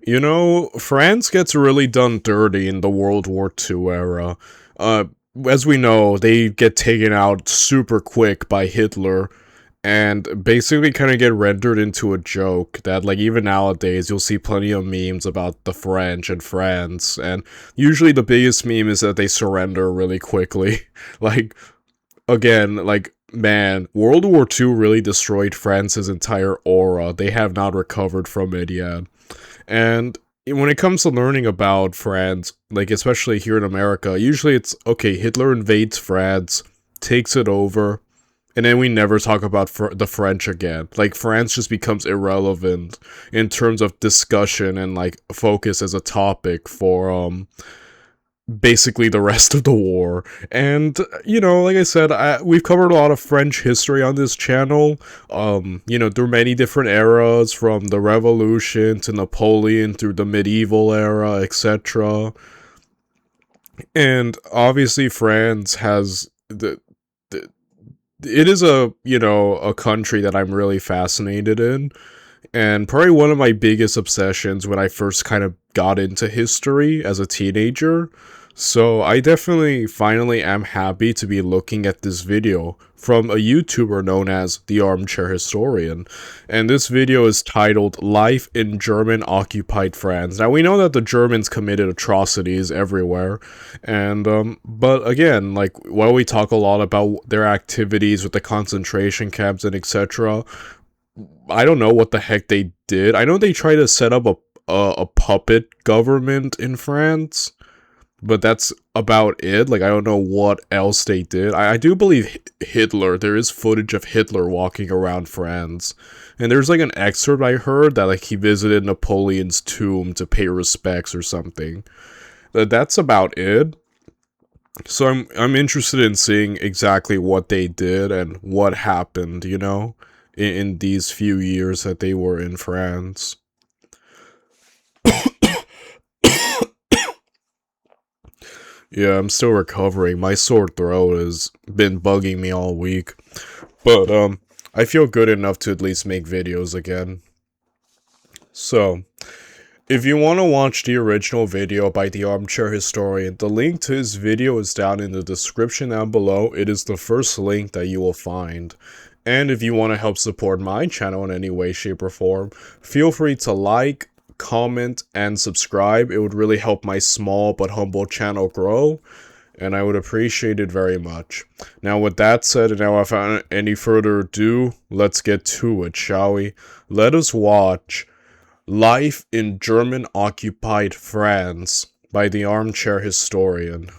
You know, France gets really done dirty in the World War II era. Uh, as we know, they get taken out super quick by Hitler, and basically kind of get rendered into a joke that, like, even nowadays, you'll see plenty of memes about the French and France, and usually the biggest meme is that they surrender really quickly. Like, again, like, man, World War II really destroyed France's entire aura. They have not recovered from it yet. And when it comes to learning about France, like especially here in America, usually it's okay, Hitler invades France, takes it over, and then we never talk about the French again. Like, France just becomes irrelevant in terms of discussion and like focus as a topic for basically the rest of the war. And you know, like I said, we've covered a lot of French history on this channel, you know, through many different eras, from the revolution to Napoleon, through the medieval era, etc. And obviously France has the it is a, you know, a country that I'm really fascinated in, and probably one of my biggest obsessions when I first kind of got into history as a teenager. So I definitely finally am happy to be looking at this video from a YouTuber known as the Armchair Historian. And this video is titled Life in German Occupied France. Now, we know that the Germans committed atrocities everywhere, and but again, like, while we talk a lot about their activities with the concentration camps and etc., I don't know what the heck they did. I know they tried to set up a puppet government in France, but that's about it. Like, I don't know what else they did. I do believe Hitler, there is footage of Hitler walking around France. And there's like an excerpt I heard that like he visited Napoleon's tomb to pay respects or something. That's about it. So I'm interested in seeing exactly what they did and what happened, you know, in these few years that they were in France. Yeah, I'm still recovering. My sore throat has been bugging me all week. But, I feel good enough to at least make videos again. So, if you want to watch the original video by the Armchair Historian, the link to his video is down in the description down below. It is the first link that you will find. And if you want to help support my channel in any way, shape, or form, feel free to like, comment, and subscribe. It would really help my small but humble channel grow, and I would appreciate it very much. Now, with that said, and now without any further ado, let's get to it, shall we? Let us watch Life in German-Occupied France by the Armchair Historian.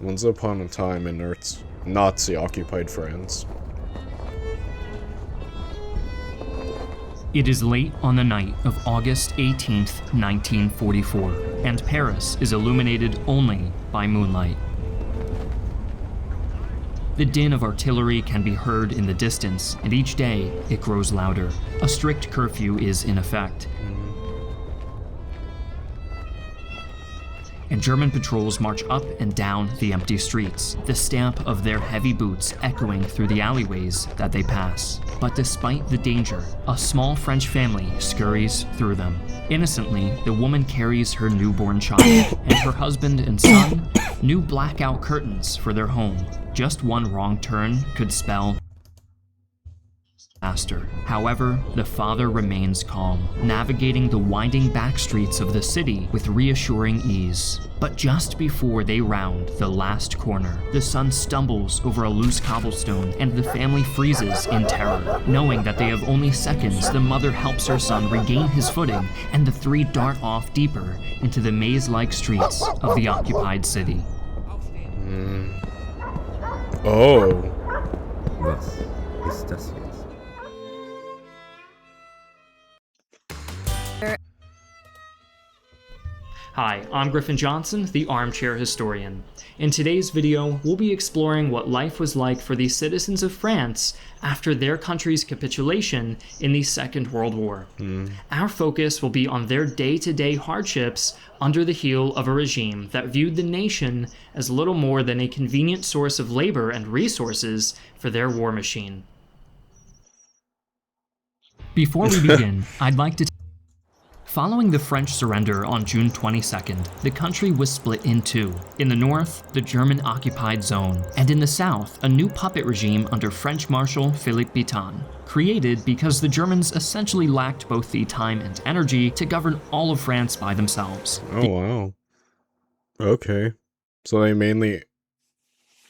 Once upon a time in Nazi-occupied France. It is late on the night of August 18th, 1944, and Paris is illuminated only by moonlight. The din of artillery can be heard in the distance, and each day it grows louder. A strict curfew is in effect, and German patrols march up and down the empty streets, the stamp of their heavy boots echoing through the alleyways that they pass. But despite the danger, a small French family scurries through them. Innocently, the woman carries her newborn child, and her husband and son, new blackout curtains for their home. Just one wrong turn could spell disaster. However, the father remains calm, navigating the winding back streets of the city with reassuring ease. But just before they round the last corner, the son stumbles over a loose cobblestone and the family freezes in terror. Knowing that they have only seconds, the mother helps her son regain his footing, and the three dart off deeper into the maze-like streets of the occupied city. Oh. Was ist das jetzt? Hi, I'm Griffin Johnson, the Armchair Historian. In today's video, we'll be exploring what life was like for the citizens of France after their country's capitulation in the Second World War. Our focus will be on their day-to-day hardships under the heel of a regime that viewed the nation as little more than a convenient source of labor and resources for their war machine. Before we begin, I'd like to Following the French surrender on June 22nd, the country was split in two. In the north, the German-occupied zone, and in the south, a new puppet regime under French Marshal Philippe Pétain, created because the Germans essentially lacked both the time and energy to govern all of France by themselves. Oh, wow. Okay. So they mainly...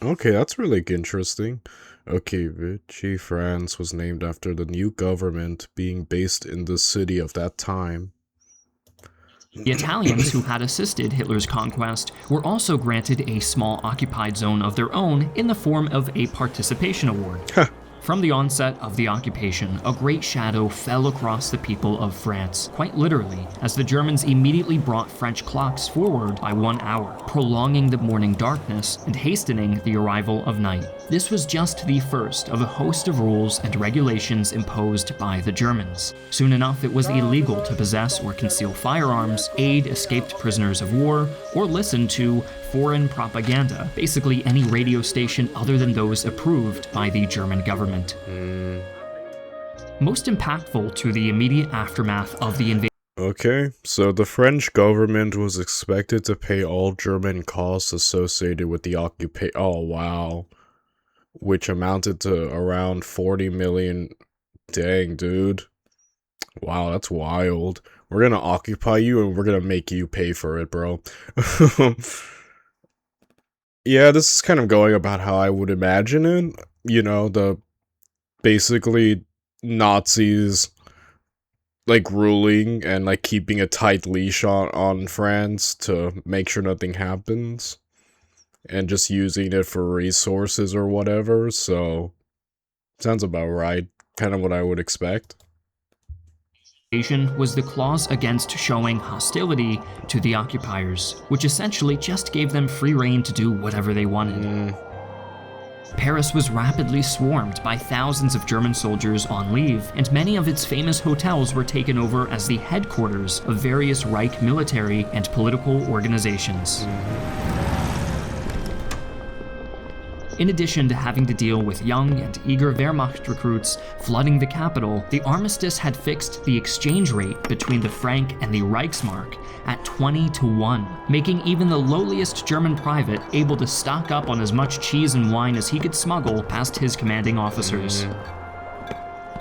Okay, that's really interesting. Okay, Vichy France was named after the new government being based in the city of that time. The Italians who had assisted Hitler's conquest were also granted a small occupied zone of their own in the form of a participation award. From the onset of the occupation, a great shadow fell across the people of France, quite literally, as the Germans immediately brought French clocks forward by 1 hour, prolonging the morning darkness and hastening the arrival of night. This was just the first of a host of rules and regulations imposed by the Germans. Soon enough, it was illegal to possess or conceal firearms, aid escaped prisoners of war, or listen to foreign propaganda, basically any radio station other than those approved by the German government. Most impactful to the immediate aftermath of the invasion. Okay, so the French government was expected to pay all German costs associated with the occupation. Oh, wow. Which amounted to around 40 million. Dang, dude. Wow, that's wild. We're gonna occupy you and we're gonna make you pay for it, bro. Yeah, this is kind of going about how I would imagine it. You know, the basically Nazis like ruling and like keeping a tight leash on France to make sure nothing happens. And just using it for resources or whatever, so sounds about right. Kind of what I would expect. Was the clause against showing hostility to the occupiers, which essentially just gave them free rein to do whatever they wanted. Paris was rapidly swarmed by thousands of German soldiers on leave, and many of its famous hotels were taken over as the headquarters of various Reich military and political organizations. In addition to having to deal with young and eager Wehrmacht recruits flooding the capital, the armistice had fixed the exchange rate between the franc and the Reichsmark at 20-1, making even the lowliest German private able to stock up on as much cheese and wine as he could smuggle past his commanding officers.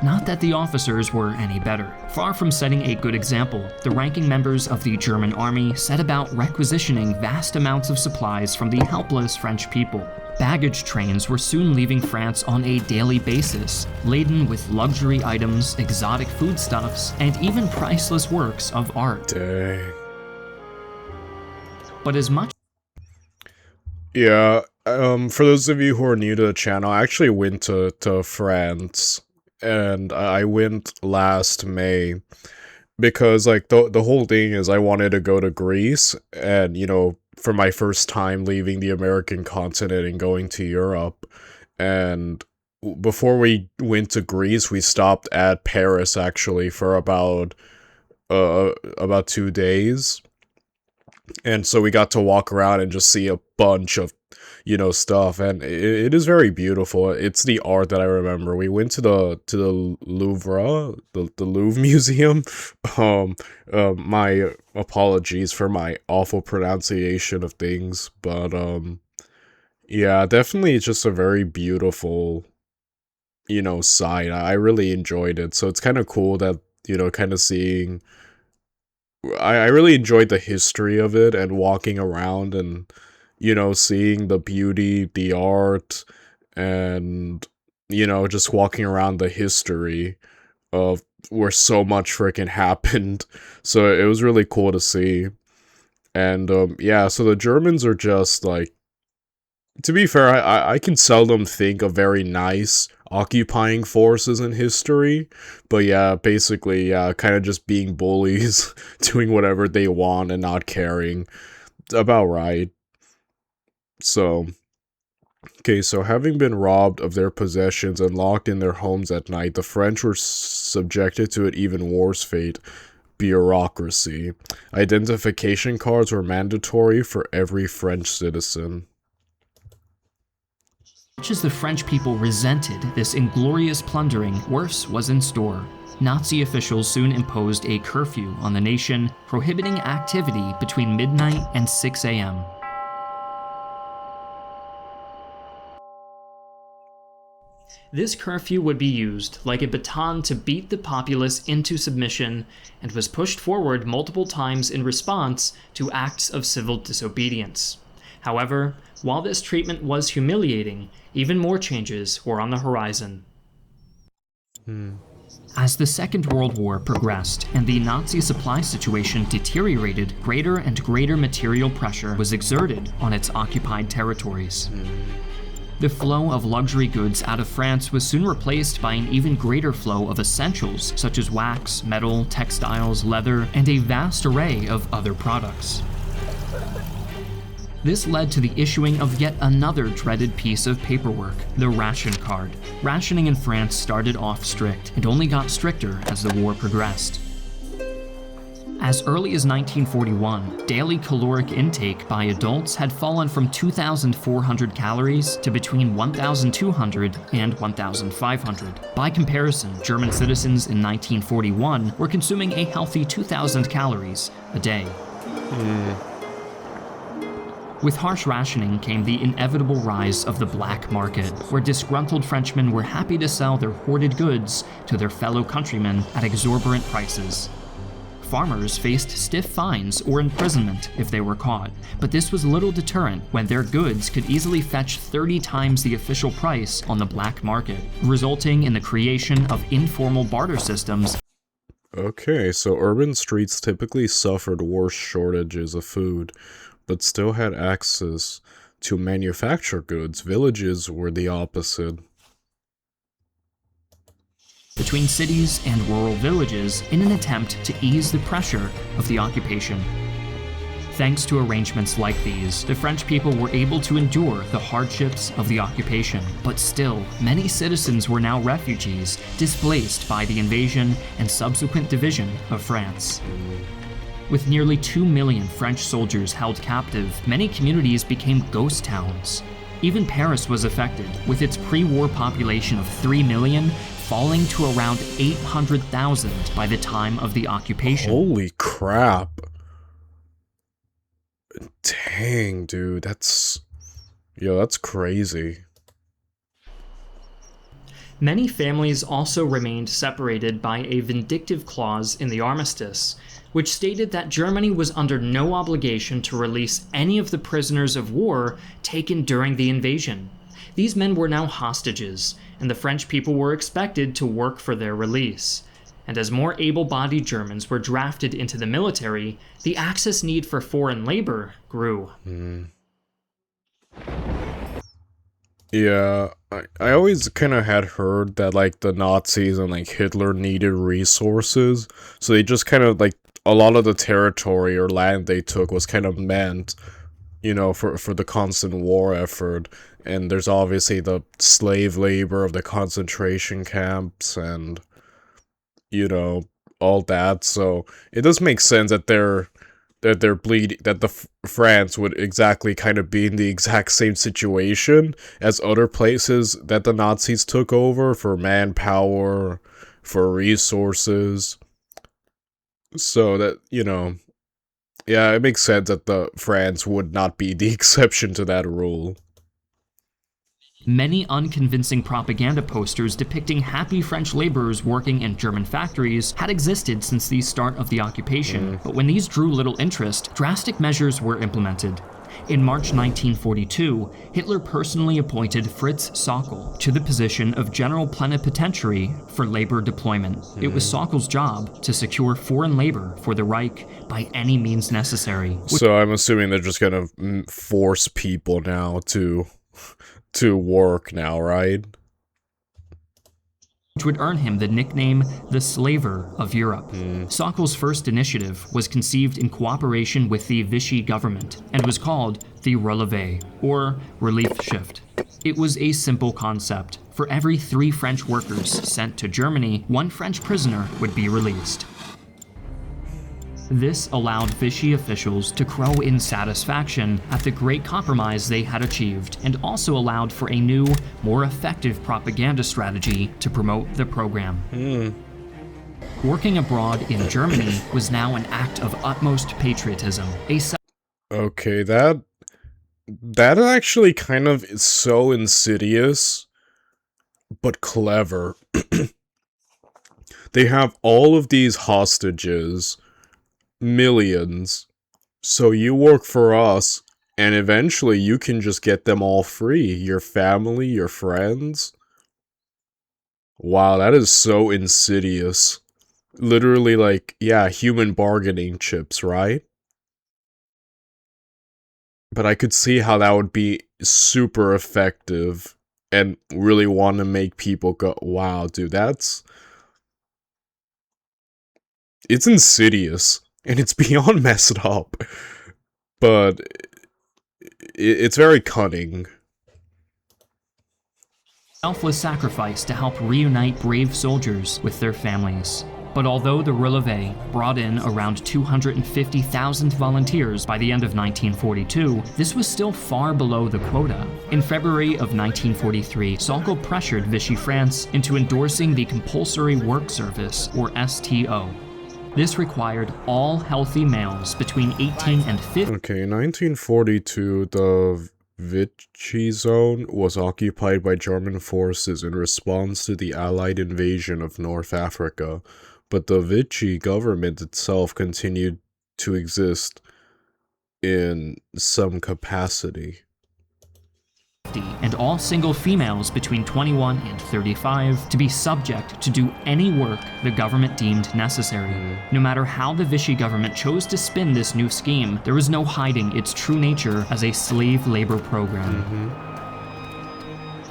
Not that the officers were any better. Far from setting a good example, the ranking members of the German army set about requisitioning vast amounts of supplies from the helpless French people. Baggage trains were soon leaving France on a daily basis, laden with luxury items, exotic foodstuffs, and even priceless works of art. Dang. But as much... Yeah, for those of you who are new to the channel, I actually went to France, and I went last May, because, like, the whole thing is I wanted to go to Greece, and, you know, for my first time leaving the American continent and going to Europe. And before we went to Greece, we stopped at Paris, actually, for about 2 days. And so we got to walk around and just see a bunch of, you know, stuff, and it is very beautiful. It's the art that I remember. We went to the Louvre, the Louvre Museum. My apologies for my awful pronunciation of things, but yeah, definitely it's just a very beautiful, you know, sight. I really enjoyed it. So it's kind of cool that, you know, kind of seeing. I really enjoyed the history of it and walking around and, you know, seeing the beauty, the art, and, you know, just walking around the history of where so much freaking happened. So it was really cool to see. And, yeah, so the Germans are just, like, to be fair, I can seldom think of very nice occupying forces in history. But yeah, basically, yeah, kind of just being bullies, doing whatever they want and not caring. About right. So, okay, so having been robbed of their possessions and locked in their homes at night, the French were subjected to an even worse fate: bureaucracy. Identification cards were mandatory for every French citizen. Much as the French people resented this inglorious plundering, worse was in store. Nazi officials soon imposed a curfew on the nation, prohibiting activity between midnight and 6 a.m. This curfew would be used like a baton to beat the populace into submission, and was pushed forward multiple times in response to acts of civil disobedience. However, while this treatment was humiliating, even more changes were on the horizon. As the Second World War progressed and the Nazi supply situation deteriorated, greater and greater material pressure was exerted on its occupied territories. The flow of luxury goods out of France was soon replaced by an even greater flow of essentials such as wax, metal, textiles, leather, and a vast array of other products. This led to the issuing of yet another dreaded piece of paperwork, the ration card. Rationing in France started off strict and only got stricter as the war progressed. As early as 1941, daily caloric intake by adults had fallen from 2,400 calories to between 1,200 and 1,500. By comparison, German citizens in 1941 were consuming a healthy 2,000 calories a day. With harsh rationing came the inevitable rise of the black market, where disgruntled Frenchmen were happy to sell their hoarded goods to their fellow countrymen at exorbitant prices. Farmers faced stiff fines or imprisonment if they were caught, but this was little deterrent when their goods could easily fetch 30 times the official price on the black market, resulting in the creation of informal barter systems. Okay, so urban streets typically suffered worse shortages of food, but still had access to manufactured goods. Villages were the opposite. Between cities and rural villages in an attempt to ease the pressure of the occupation. Thanks to arrangements like these, the French people were able to endure the hardships of the occupation, but still, many citizens were now refugees, displaced by the invasion and subsequent division of France. With nearly 2 million French soldiers held captive, many communities became ghost towns. Even Paris was affected, with its pre-war population of 3 million falling to around 800,000 by the time of the occupation. Holy crap. Dang, dude, that's crazy. Many families also remained separated by a vindictive clause in the armistice, which stated that Germany was under no obligation to release any of the prisoners of war taken during the invasion. These men were now hostages, and the French people were expected to work for their release. And as more able-bodied Germans were drafted into the military, the access need for foreign labor grew. Yeah, I always kind of had heard that, like, the Nazis and, like, Hitler needed resources, so they just kind of, like, a lot of the territory or land they took was kind of meant, you know, for the constant war effort. And there's obviously the slave labor of the concentration camps and, you know, all that. So it does make sense that France would exactly kind of be in the exact same situation as other places that the Nazis took over for manpower, for resources. So that, you know, yeah, it makes sense that the France would not be the exception to that rule. Many unconvincing propaganda posters depicting happy French laborers working in German factories had existed since the start of the occupation, but when these drew little interest, drastic measures were implemented. In March 1942, Hitler personally appointed Fritz Sauckel to the position of General Plenipotentiary for labor deployment. It was Sauckel's job to secure foreign labor for the Reich by any means necessary. So I'm assuming they're just gonna force people now to work now, right? which would earn him the nickname the Slaver of Europe. Sokol's first initiative was conceived in cooperation with the Vichy government and was called the Relevé, or Relief Shift. It was a simple concept. For every 3 French workers sent to Germany, 1 French prisoner would be released. This allowed Vichy officials to crow in satisfaction at the great compromise they had achieved, and also allowed for a new, more effective propaganda strategy to promote the program. Working abroad in Germany was now an act of utmost patriotism. Okay, that actually kind of is so insidious, but clever. They have all of these hostages, millions, so you work for us, and eventually you can just get them all free. Your family, your friends. Wow, that is so insidious. Literally, like, yeah, human bargaining chips, right? But I could see how that would be super effective and really want to make people go, wow, dude, it's insidious. And it's beyond messed up. But it's very cunning. Selfless sacrifice to help reunite brave soldiers with their families. But although the Relevé brought in around 250,000 volunteers by the end of 1942, this was still far below the quota. In February of 1943, Sokol pressured Vichy France into endorsing the Compulsory Work Service, or STO. This required all healthy males between 18 and 50. Okay, in 1942, the Vichy zone was occupied by German forces in response to the Allied invasion of North Africa, but the Vichy government itself continued to exist in some capacity. And all single females between 21 and 35 to be subject to do any work the government deemed necessary. No matter how the Vichy government chose to spin this new scheme, there was no hiding its true nature as a slave labor program.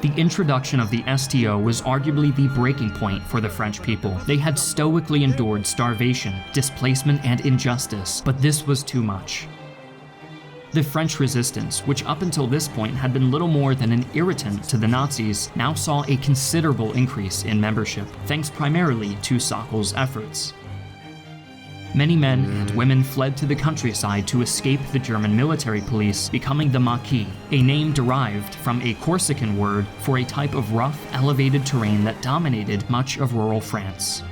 The introduction of the STO was arguably the breaking point for the French people. They had stoically endured starvation, displacement, and injustice, but this was too much. The French resistance, which up until this point had been little more than an irritant to the Nazis, now saw a considerable increase in membership, thanks primarily to Sokol's efforts. Many men and women fled to the countryside to escape the German military police, becoming the Maquis, a name derived from a Corsican word for a type of rough, elevated terrain that dominated much of rural France.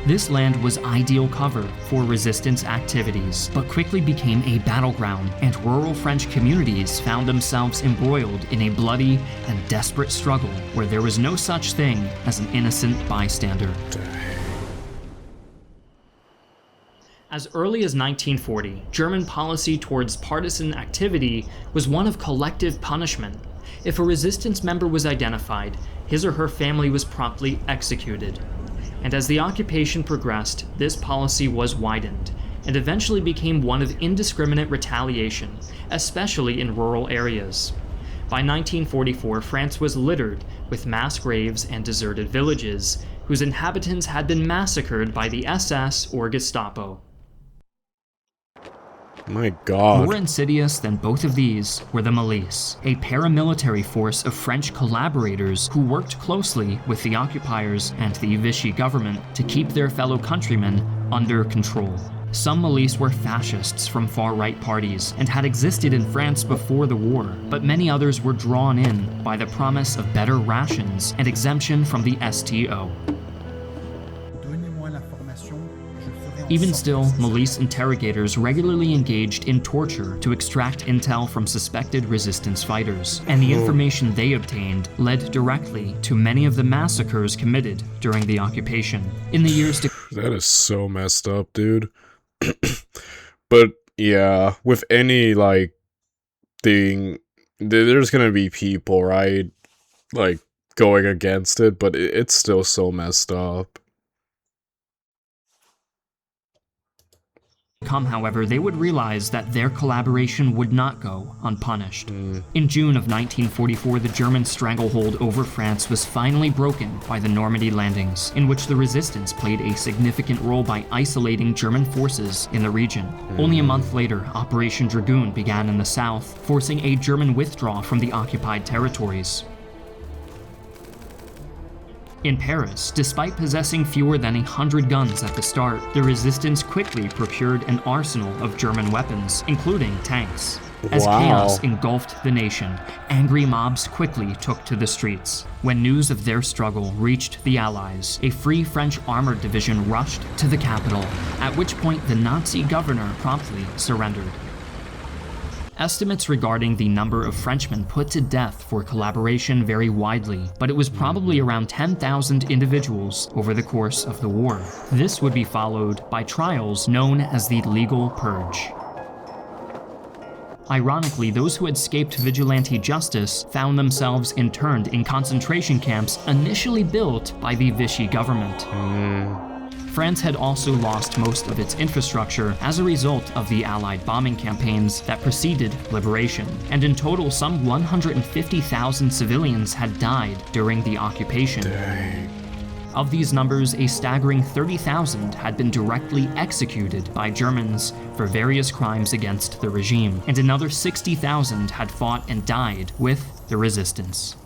This land was ideal cover for resistance activities, but quickly became a battleground, and rural French communities found themselves embroiled in a bloody and desperate struggle where there was no such thing as an innocent bystander. As early as 1940, German policy towards partisan activity was one of collective punishment. If a resistance member was identified, his or her family was promptly executed. And as the occupation progressed, this policy was widened, and eventually became one of indiscriminate retaliation, especially in rural areas. By 1944, France was littered with mass graves and deserted villages, whose inhabitants had been massacred by the SS or Gestapo. My God. More insidious than both of these were the Milice, a paramilitary force of French collaborators who worked closely with the occupiers and the Vichy government to keep their fellow countrymen under control. Some Milice were fascists from far-right parties and had existed in France before the war, but many others were drawn in by the promise of better rations and exemption from the STO. Even still, Milice interrogators regularly engaged in torture to extract intel from suspected resistance fighters, and the information they obtained led directly to many of the massacres committed during the occupation. In the years to That is so messed up, dude. But yeah, with any like thing, there's gonna be people, right? Like going against it, but it's still so messed up. come, however, they would realize that their collaboration would not go unpunished. In June of 1944, the German stranglehold over France was finally broken by the Normandy landings, in which the resistance played a significant role by isolating German forces in the region. Only a month later, Operation Dragoon began in the south, forcing a German withdrawal from the occupied territories. In Paris, despite possessing fewer than 100 guns at the start, the resistance quickly procured an arsenal of German weapons, including tanks. As chaos engulfed the nation, angry mobs quickly took to the streets. When news of their struggle reached the Allies, a Free French Armored Division rushed to the capital, at which point the Nazi governor promptly surrendered. Estimates regarding the number of Frenchmen put to death for collaboration vary widely, but it was probably around 10,000 individuals over the course of the war. This would be followed by trials known as the Legal Purge. Ironically, those who had escaped vigilante justice found themselves interned in concentration camps initially built by the Vichy government. France had also lost most of its infrastructure as a result of the Allied bombing campaigns that preceded liberation, and in total some 150,000 civilians had died during the occupation. Dang. Of these numbers, a staggering 30,000 had been directly executed by Germans for various crimes against the regime, and another 60,000 had fought and died with the resistance.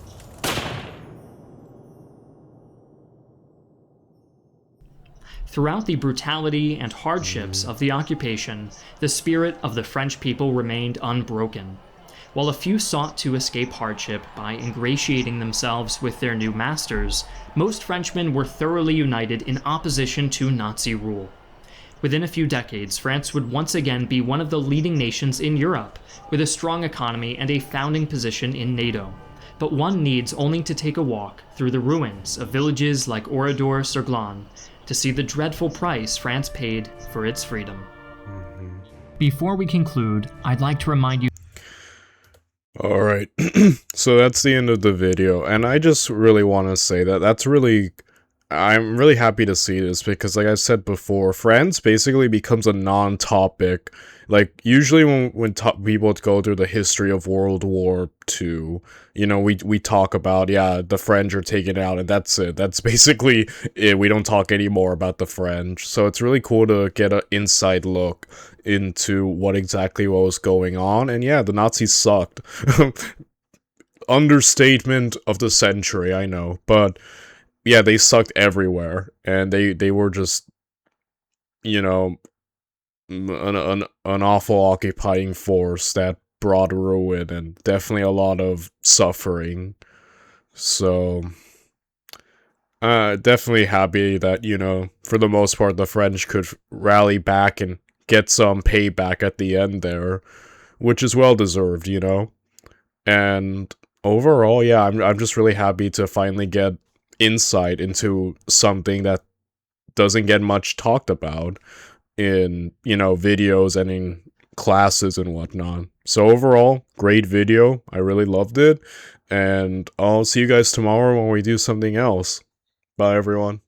Throughout the brutality and hardships of the occupation, the spirit of the French people remained unbroken. While a few sought to escape hardship by ingratiating themselves with their new masters, most Frenchmen were thoroughly united in opposition to Nazi rule. Within a few decades, France would once again be one of the leading nations in Europe, with a strong economy and a founding position in NATO. But one needs only to take a walk through the ruins of villages like Oradour-sur-Glane to see the dreadful price France paid for its freedom. Before we conclude, I'd like to remind you. Alright, so that's the end of the video, and I just really want to say that I'm really happy to see this, because like I said before, France basically becomes a non-topic. Like, usually when people go through the history of World War II, you know, we talk about, yeah, the French are taken out, and that's it. That's basically it. We don't talk anymore about the French. So it's really cool to get an inside look into what was going on. And yeah, the Nazis sucked. Understatement of the century, I know. But yeah, they sucked everywhere. And they were just, you know, an awful occupying force that brought ruin and definitely a lot of suffering. So definitely happy that, you know, for the most part the French could rally back and get some payback at the end there, which is well deserved, you know. And overall, yeah, I'm just really happy to finally get insight into something that doesn't get much talked about in, you know, videos and in classes and whatnot. So overall, great video. I really loved it. And I'll see you guys tomorrow when we do something else. Bye, everyone.